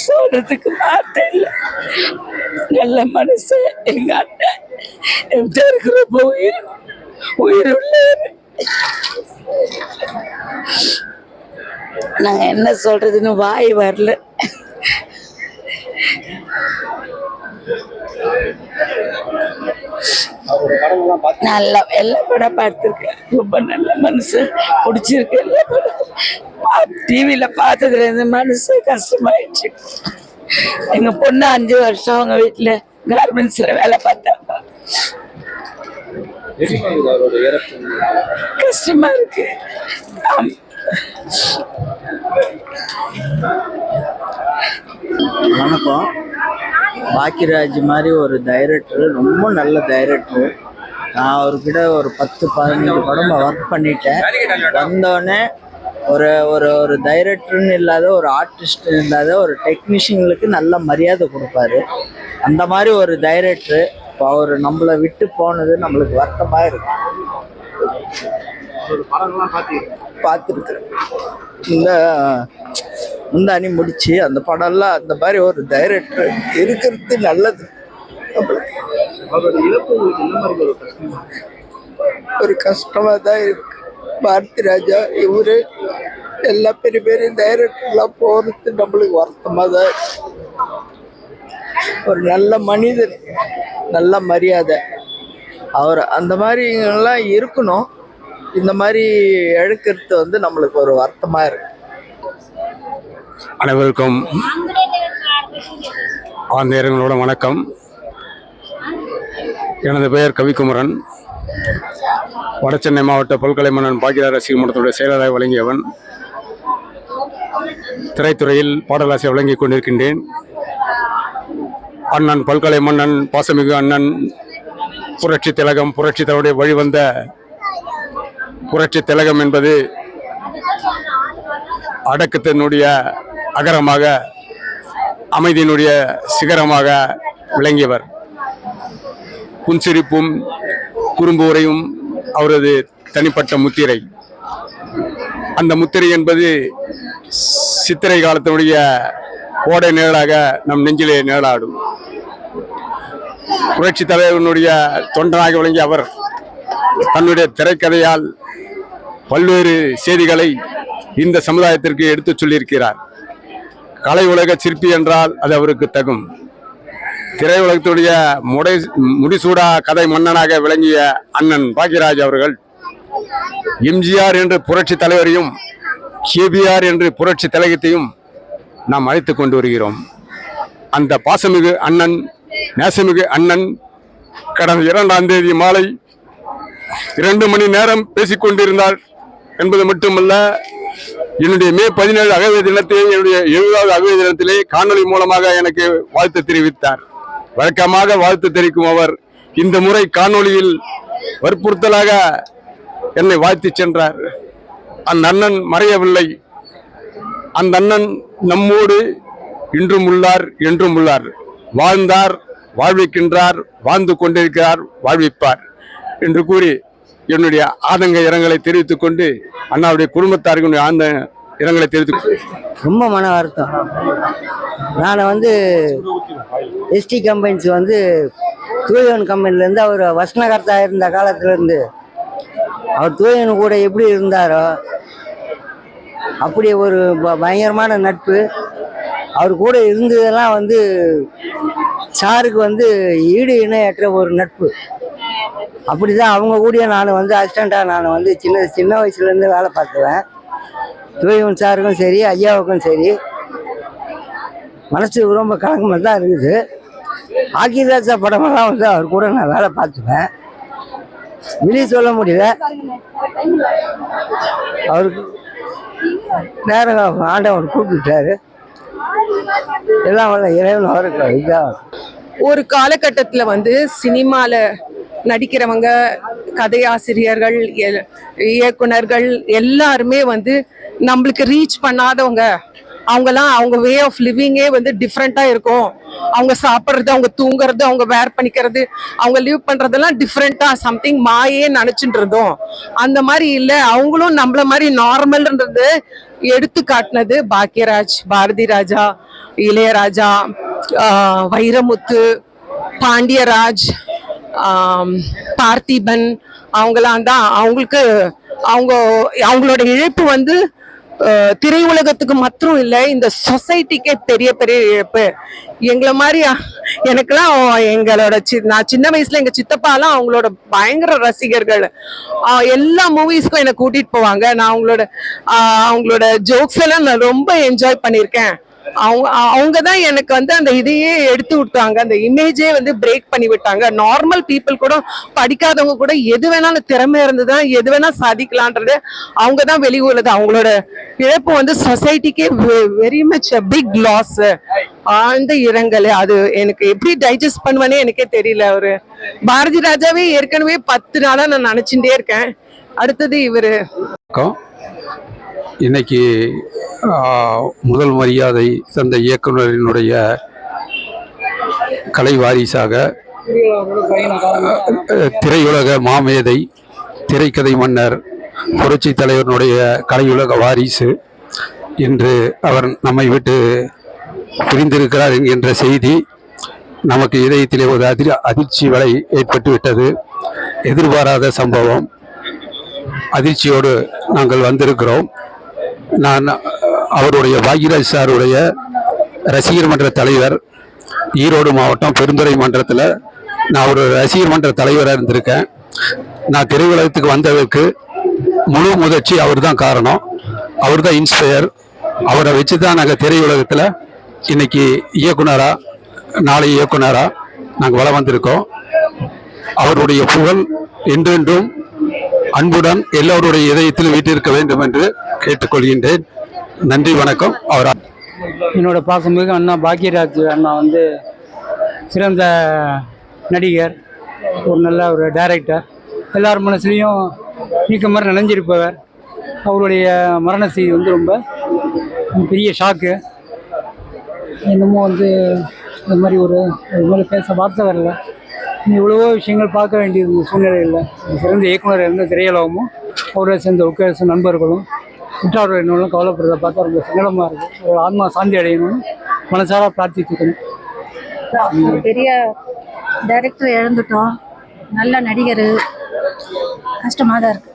சொல்றதுக்கு வார்த்தை இல்லை. நல்ல மனசு எங்க அண்ணன் எந்த இருக்கிறப்ப உயிர் உள்ளாரு. நாங்க என்ன சொல்றதுன்னு வாய் வரல. நல்லா எல்லா படம் பார்த்துருக்கேன். ரொம்ப நல்ல மனசு பிடிச்சிருக்கு. எல்லா படம் டிவியில பார்த்ததுல இருந்து மனசு கஷ்டமாயிடுச்சு. எங்க பொண்ணு 5 வருஷம் அவங்க வீட்டுல கார்மெண்ட்ஸ்ல வேலை பார்த்தாங்க. கஷ்டமா இருக்கு. வணக்கம். பாக்கியராஜ் மாதிரி ஒரு டைரக்டர், ரொம்ப நல்ல டைரக்டர். நான் அவர்கிட்ட ஒரு 10-15 படம் ஒர்க் பண்ணிட்டேன். வந்தோடனே ஒரு ஒரு ஒரு டைரக்டர்னு இல்லாத, ஒரு ஆர்டிஸ்ட் இல்லாத, ஒரு டெக்னீஷியனுக்கு நல்ல மரியாதை கொடுப்பாரு. அந்த மாதிரி ஒரு டைரக்டர் இப்போ அவர் நம்மளை விட்டு போனது நம்மளுக்கு வருத்தமாக இருக்கு. பார்த்துருக்குறேன். இந்த முந்தானி முடிச்சு அந்த படம்லாம் அந்த மாதிரி ஒரு டைரக்டர் இருக்கிறது நல்லது. ஒரு கஷ்டமா தான் இருக்கு. பாரதி ராஜா இவரு எல்லா பெரிய பெரிய டைரக்டர்லாம் போறது நம்மளுக்கு வருத்தமா தான் இருக்கு. ஒரு நல்ல மனிதன், நல்ல மரியாதை. அவர் அந்த மாதிரி எல்லாம் இருக்கணும். இந்த மாதிரி எடுக்கிறது நம்மளுக்கு ஒரு வருத்தமா இருக்கு. அனைவருக்கும் ஆழ்நேரங்களோட வணக்கம். எனது பெயர் கவிக்குமரன். வடசென்னை மாவட்ட பல்கலை மன்னன் பாக்கியராஜ் ரசிகர் மன்றத்துடைய செயலராக வழங்கியவன். திரைத்துறையில் பாடலாசிரியர் வழங்கிக் கொண்டிருக்கின்றேன். அண்ணன் பல்கலை மன்னன், பாசமிகு அண்ணன், புரட்சி திலகம், புரட்சி தலைவருடைய வழிவந்த புரட்சி திலகம் என்பது அடக்கத்தினுடைய அகரமாக, அமைதியினுடைய சிகரமாக விளங்கியவர். புன்சிரிப்பும் குறும்பு உரையும் அவரது தனிப்பட்ட முத்திரை. அந்த முத்திரை என்பது சித்திரை காலத்தினுடைய கோடை நிழலாக நம் நெஞ்சிலே நிழலாடும். புரட்சி தலைவனுடைய தொண்டனாக விளங்கிய அவர் தன்னுடைய திரைக்கதையால் பல்வேறு செய்திகளை இந்த சமுதாயத்திற்கு எடுத்துச் சொல்லியிருக்கிறார். கலை உலக சிற்பி என்றால் அது அவருக்கு தகும். திரையுலகத்துடைய முடிசூடா கதை மன்னனாக விளங்கிய அண்ணன் பாக்கியராஜ் அவர்கள் எம்ஜிஆர் என்று புரட்சி தலைவரையும், கேபிஆர் என்று புரட்சி தலைவத்தையும் நாம் அழைத்துக் கொண்டு வருகிறோம். அந்த பாசமிகு அண்ணன், நேசமிகு அண்ணன் கடந்த 2ஆம் தேதி மாலை 2 மணி நேரம் பேசிக்கொண்டிருந்தார் என்பது மட்டுமல்ல, என்னுடைய மே 17 அகவை தினத்தை, என்னுடைய 70வது அகவை தினத்திலே காணொலி மூலமாக எனக்கு வாழ்த்து தெரிவித்தார். வழக்கமாக வாழ்த்து தெரிவிக்கும் அவர் இந்த முறை காணொலியில் வற்புறுத்தலாக என்னை வாழ்த்தி சென்றார். அந்த அண்ணன் மறையவில்லை. அந்த அண்ணன் நம்மோடு இன்றும் உள்ளார், என்றும் உள்ளார். வாழ்ந்தார், வாழ்விக்கின்றார், வாழ்ந்து கொண்டிருக்கிறார், வாழ்விப்பார் என்று கூறி என்னுடைய ஆதங்க இரங்கலை தெரிவித்துக் கொண்டு அண்ணாவுடைய குடும்பத்தாருக்கு ஆழ்ந்த இரங்கலை தெரிவித்து ரொம்ப மன வருத்தம். நான் எஸ்டி கம்பெனிஸ் தூயவன் கம்பெனிலேருந்து அவர் வசனகர்த்தா இருந்த காலத்திலேருந்து அவர் தூயவன் கூட எப்படி இருந்தாரோ அப்படி ஒரு பயங்கரமான நட்பு. அவர் கூட இருந்ததெல்லாம் சாருக்கு ஈடு இணையற்ற ஒரு நட்பு. அப்படிதான் அவங்க கூட நான் அசிஸ்டண்ட்டாக நான் சின்ன வயசுலேருந்து வேலை பார்த்துவேன். தூயவன் சாருக்கும் சரி, ஐயாவுக்கும் சரி, மனசு ரொம்ப கலக்கமாக தான் இருக்குது. ஆக்கிராஜா படமெல்லாம் அவர் கூட நான் வேலை பார்த்துவேன். வெளியே சொல்ல முடியல. அவருக்கு நேரம் ஆண்டவன் கூப்பிட்டுட்டாரு. எல்லாம் இறைவன் அவருக்கு இதாக ஒரு காலகட்டத்தில் சினிமால நடிக்கிறவங்க, கதையாசிரியர்கள், இயக்குனர்கள் எல்லாருமே நம்மளுக்கு ரீச் பண்ணாதவங்க அவங்கலாம் அவங்க வே ஆஃப் லிவிங்கே வந்து டிஃப்ரெண்டா இருக்கும். அவங்க சாப்பிட்றது, அவங்க தூங்குறது, அவங்க வேர் பண்ணிக்கிறது, அவங்க லிவ் பண்றதெல்லாம் டிஃப்ரெண்டா சம்திங் மாயே நினைச்சுட்டு இருந்தோம். அந்த மாதிரி இல்ல, அவங்களும் நம்மள மாதிரி நார்மல்ன்றது எடுத்து காட்டினது பாக்யராஜ், பாரதி ராஜா, இளையராஜா, வைரமுத்து, பாண்டியராஜ், பார்த்திபன், அவங்களாம் தான். அவங்களோட இழப்பு வந்து திரையுலகத்துக்கு மாத்திரம் இல்லை, இந்த சொசைட்டிக்கே பெரிய பெரிய இழப்பு. எங்களை மாதிரி எனக்கெல்லாம் நான் சின்ன வயசுல எங்க சித்தப்பாலாம் அவங்களோட பயங்கர ரசிகர்கள். எல்லா மூவிஸ்க்கும் என்னை கூட்டிட்டு போவாங்க. நான் அவங்களோட ஜோக்ஸ் எல்லாம் நான் ரொம்ப என்ஜாய் பண்ணியிருக்கேன். அவங்க தான் எனக்கு வந்து அந்த இதையே எடுத்து விட்டாங்க, அந்த இமேஜே வந்து பிரேக் பண்ணி விட்டாங்க. நார்மல் பீப்புள் கூட, படிக்காதவங்க கூட எது வேணாலும் திறமை இருந்துதான் எது வேணா சாதிக்கலான்றது அவங்க தான் வெளியூர்லது. அவங்களோட இழப்பு வந்து சொசைட்டிக்கே வெரி மச் பிக் லாஸ். ஆழ்ந்த இரங்கல். அது எனக்கு எப்படி டைஜஸ்ட் பண்ணுவேனே எனக்கே தெரியல. அவரு பாரதி ராஜாவே ஏற்கனவே 10 நாளா நான் நினைச்சுட்டே இருக்கேன். அடுத்தது இவரு. இன்னைக்கு முதல் மரியாதை தந்த இயக்குனரினுடைய கலை வாரிசாக திரையுலக மாமேதை, திரைக்கதை மன்னர், புரட்சி தலைவனுடைய கலையுலக வாரிசு இன்று அவர் நம்மை விட்டு பிரிந்திருக்கிறார் என்கின்ற செய்தி நமக்கு இதயத்திலே ஒரு அதிர்ச்சி வலை ஏற்பட்டு விட்டது. எதிர்பாராத சம்பவம். அதிர்ச்சியோடு நாங்கள் வந்திருக்கிறோம். நான் அவருடைய பாக்யராஜ் சாருடைய ரசிகர் மன்ற தலைவர். ஈரோடு மாவட்டம் பெருந்துறை மன்றத்தில் நான் ஒரு ரசிகர் மன்ற தலைவராக இருந்திருக்கேன். நான் திரையுலகத்துக்கு வந்ததற்கு முழு முயற்சி அவர் தான் காரணம். அவர் தான் இன்ஸ்பயர். அவரை வச்சு தான் நாங்கள் திரையுலகத்தில் இன்னைக்கு இயக்குனரா, நாளை இயக்குனரா நாங்கள் வளம் வந்திருக்கோம். அவருடைய புகழ் என்றென்றும் அன்புடன் எல்லோருடைய இதயத்தில் வீட்டிருக்க வேண்டும் என்று கேட்டுக்கொள்கின்றேன். நன்றி, வணக்கம். அவர் என்னோட பாசமிகு அண்ணா பாக்யராஜ் அண்ணா வந்து சிறந்த நடிகர், ஒரு நல்ல ஒரு டைரக்டர், எல்லார் மனசுலையும் நீக்க மாதிரி நினைஞ்சிருப்பவர். அவருடைய மரண செய்தி வந்து ரொம்ப பெரிய ஷாக்கு. என்னமோ வந்து இந்த மாதிரி இது மாதிரி பேச வார்த்தை வரல. இவ்வளவோ விஷயங்கள் பார்க்க வேண்டியிருந்த சூழ்நிலையில் சிறந்த இயக்குனர் இருந்த திரையுலகமும் அவரோட சேர்ந்த ஒக்க நண்பர்களும் உற்றார்கள் என்னெல்லாம் கவலைப்படுறத பார்த்தா ரொம்ப சங்கடமாக இருக்குது. ஒரு ஆத்மா சாந்தி அடையணும்னு மனசார பிரார்த்திச்சுக்கணும். பெரிய டைரக்டர் இழந்துட்டோம், நல்ல நடிகர். கஷ்டமாக தான் இருக்கு.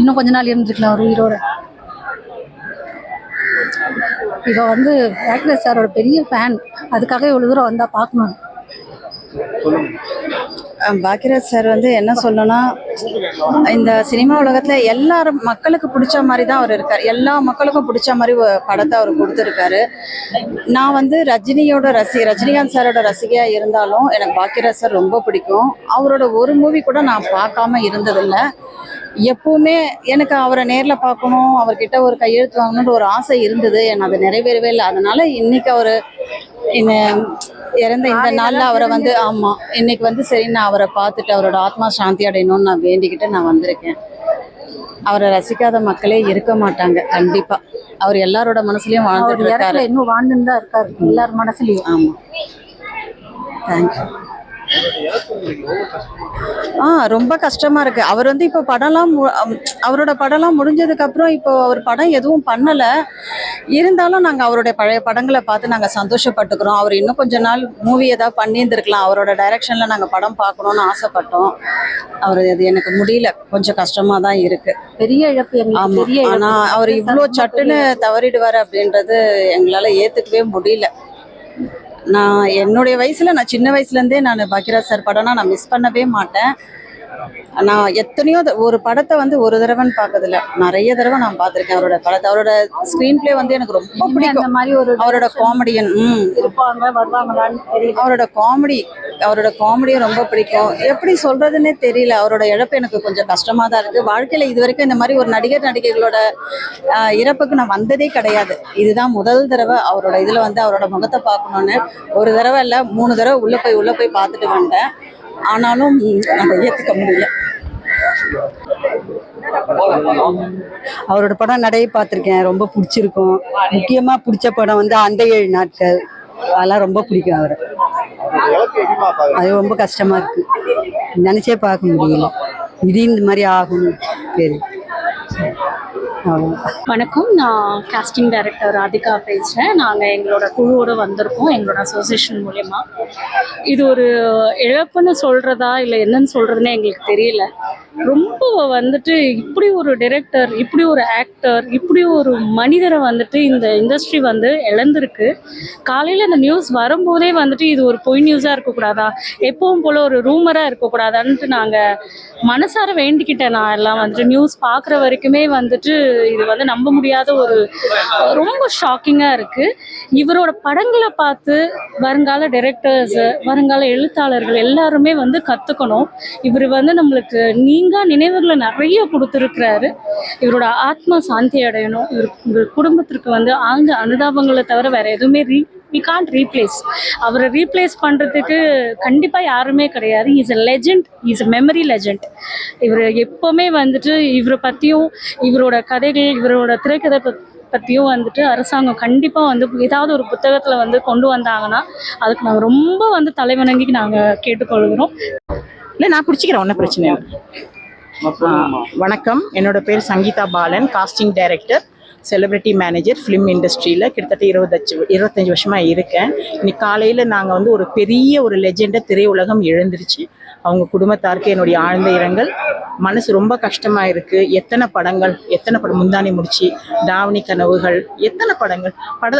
இன்னும் கொஞ்ச நாள் இருந்துருக்கலாம் அவர் உயிரோட. இப்போ வந்து பாக்யராஜ் சாரோட பெரிய ஃபேன், அதுக்காக இவ்வளோ தூரம் வந்தால் பார்க்கணும். பாக்யராஜ் சார் வந்து என்ன சொல்லணும்னா, இந்த சினிமா உலகத்தில் எல்லாரும் மக்களுக்கு பிடிச்ச மாதிரி தான் அவர் இருக்கார். எல்லா மக்களுக்கும் பிடிச்ச மாதிரி படத்தை அவர் கொடுத்துருக்காரு. நான் வந்து ரஜினிகாந்த் சாரோட ரசிகையாக இருந்தாலும் எனக்கு பாக்யராஜ் சார் ரொம்ப பிடிக்கும். அவரோட ஒரு மூவி கூட நான் பார்க்காம இருந்ததில்லை. எப்பவுமே எனக்கு அவரை நேரில் பார்க்கணும், அவர்கிட்ட ஒரு கையெழுத்து வாங்கணுன்ற ஒரு ஆசை இருந்தது. எனக்கு அது நிறைவேறவே இல்லை. அதனால இன்னைக்கு அவர் இறந்த இந்த நாளில் அவரை வந்து இன்னைக்கு வந்து சரி, நான் அவரை பார்த்துட்டு அவரோட ஆத்மா சாந்தி அடையணும்னு நான் வேண்டிக்கிட்டு நான் வந்திருக்கேன். அவரை ரசிக்காத மக்களே இருக்க மாட்டாங்க. கண்டிப்பா அவர் எல்லாரோட மனசுலயும் வாழ்ந்துட்டு இருக்காரு. இன்னும் வாழ்ந்துன்னு தான் இருக்காரு எல்லார் மனசுலயும். ஆமா, தேங்க்யூ. ரொம்ப கஷ்டமா இருக்கு. அவர் வந்து இப்போ அவரோட படம்லாம் முடிஞ்சதுக்கு அப்புறம் இப்போ அவர் படம் எதுவும் பண்ணல. இருந்தாலும் நாங்க அவருடைய பழைய படங்களை பார்த்து நாங்க சந்தோஷப்பட்டுக்கிறோம். அவர் இன்னும் கொஞ்ச நாள் மூவி ஏதாவது பண்ணியிருந்திருக்கலாம். அவரோட டைரக்ஷன்ல நாங்க படம் பார்க்கணும்னு ஆசைப்பட்டோம். அது எனக்கு முடியல. கொஞ்சம் கஷ்டமா தான் இருக்கு. பெரிய இழப்பு. ஆனா அவர் இவ்வளோ சட்டுன்னு தவறிடுவார் அப்படின்றது எங்களால ஏத்துக்கவே முடியல. நான் என்னுடைய வயசுல, நான் சின்ன வயசுலேருந்தே நான் பாக்யராஜ் சார் படம்னா நான் மிஸ் பண்ணவே மாட்டேன். நான் எத்தனையோ ஒரு படத்தை வந்து ஒரு தடவைன்னு பார்க்கறதில்ல, நிறைய தடவை நான் பார்த்துருக்கேன் அவரோட படத்தை. அவரோட ஸ்க்ரீன் பிளே வந்து எனக்கு ரொம்ப பிடிக்கும். அவரோட காமெடியன் இருப்பாங்க, வருவாங்களான்னு தெரியல. அவரோட காமெடியும் ரொம்ப பிடிக்கும். எப்படி சொல்றதுன்னே தெரியல. அவரோட இழப்பு எனக்கு கொஞ்சம் கஷ்டமா தான் இருக்கு. வாழ்க்கையில இது வரைக்கும் இந்த மாதிரி ஒரு நடிகைகளோட இறப்புக்கு நான் வந்ததே கிடையாது. இதுதான் முதல் தடவை அவரோட இதுல வந்து அவரோட முகத்தை பார்க்கணும்னு. ஒரு தடவை இல்லை, 3 தடவை உள்ள போய் பார்த்துட்டு வந்தேன். ஆனாலும் அதை ஏற்றுக்க முடியல. அவரோட படம் நிறைய பார்த்துருக்கேன், ரொம்ப பிடிச்சிருக்கும். முக்கியமாக பிடிச்ச படம் வந்து அந்த 7 நாட்கள், அதெல்லாம் ரொம்ப பிடிக்கும் அவரை. அது ரொம்ப கஷ்டமா இருக்கு, நினைச்சே பார்க்க முடியல. இது இந்த மாதிரி ஆகும் சரி. வணக்கம், நான் காஸ்டிங் டைரக்டர் ராதிகா பேசுகிறேன். நாங்கள் எங்களோட குழுவோடு வந்திருக்கோம் எங்களோட அசோசியேஷன் மூலயமா. இது ஒரு இழப்புன்னு சொல்கிறதா இல்லை என்னன்னு சொல்கிறதுனே எங்களுக்கு தெரியல. ரொம்ப வந்துட்டு இப்படி ஒரு டைரக்டர், இப்படி ஒரு ஆக்டர், இப்படி ஒரு மனிதரை வந்துட்டு இந்த இண்டஸ்ட்ரி வந்து இழந்திருக்கு. காலையில் இந்த நியூஸ் வரும்போதே வந்துட்டு இது ஒரு பொய் நியூஸாக இருக்கக்கூடாதா, எப்பவும் போல் ஒரு ரூமராக இருக்கக்கூடாதான்ட்டு நாங்கள் மனசார வேண்டிக்கிட்டேன். நான் எல்லாம் வந்துட்டு நியூஸ் பார்க்குற வரைக்குமே வந்துட்டு இது வந்து நம்ப முடியாத ஒரு ரொம்ப ஷாக்கிங்காக இருக்குது. இவரோட படங்களை பார்த்து வருங்கால டைரக்டர்ஸ், வருங்கால எழுத்தாளர்கள் எல்லாருமே வந்து கற்றுக்கணும். இவர் வந்து நம்மளுக்கு நீங்கா நினைவுகளை நிறைய கொடுத்துருக்கிறாரு. இவரோட ஆத்மா சாந்தி அடையணும். இவர் குடும்பத்திற்கு வந்து ஆழ்ந்த அனுதாபங்களை தவிர வேறு எதுவுமே we can't replace. அவரை ரீப்ளேஸ் பண்ணுறதுக்கு கண்டிப்பாக யாருமே கிடையாது. Is a legend, is a memory legend. இவர் எப்போவுமே வந்துட்டு இவரை பற்றியும், இவரோட கதைகள், இவரோட திரைக்கதை பற்றியும் வந்துட்டு அரசாங்கம் கண்டிப்பாக வந்து ஏதாவது ஒரு புத்தகத்தில் வந்து கொண்டு வந்தாங்கன்னா அதுக்கு நாங்கள் ரொம்ப வந்து தலைவணங்கி நாங்கள் கேட்டுக்கொள்கிறோம். இல்லை, நான் பிடிச்சிக்கிறேன், ஒன்றும் பிரச்சனை இல்லை. வணக்கம், என்னோட பேர் Sangeetha Balan, costing director, celebrity manager, film இண்டஸ்ட்ரியில் கிட்டத்தட்ட 25 வருஷமாக இருக்கேன். இன்னைக்கு காலையில் நாங்கள் வந்து ஒரு பெரிய ஒரு லெஜெண்டை திரையுலகம் இழந்துருச்சு. அவங்க குடும்பத்தாருக்கு என்னுடைய ஆழ்ந்த இரங்கல். மனசு ரொம்ப கஷ்டமாக இருக்குது. எத்தனை படம், முந்தானி முடிச்சு, தாவணி கனவுகள், எத்தனை படங்கள்.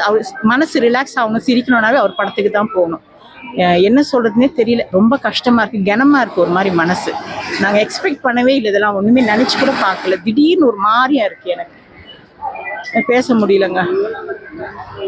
அவர் மனசு ரிலாக்ஸ் ஆகணும், சிரிக்கணும்னாவே அவர் படத்துக்கு தான் போகணும். என்ன சொல்கிறதுனே தெரியல, ரொம்ப கஷ்டமாக இருக்குது, கனமாக இருக்குது ஒரு மாதிரி மனசு. நாங்கள் எக்ஸ்பெக்ட் பண்ணவே இல்லை, இதெல்லாம் ஒன்றுமே நினச்சி கூட பார்க்கல. திடீர்னு ஒரு மாதிரியாக இருக்குது, எனக்கு பேச முடியலங்க.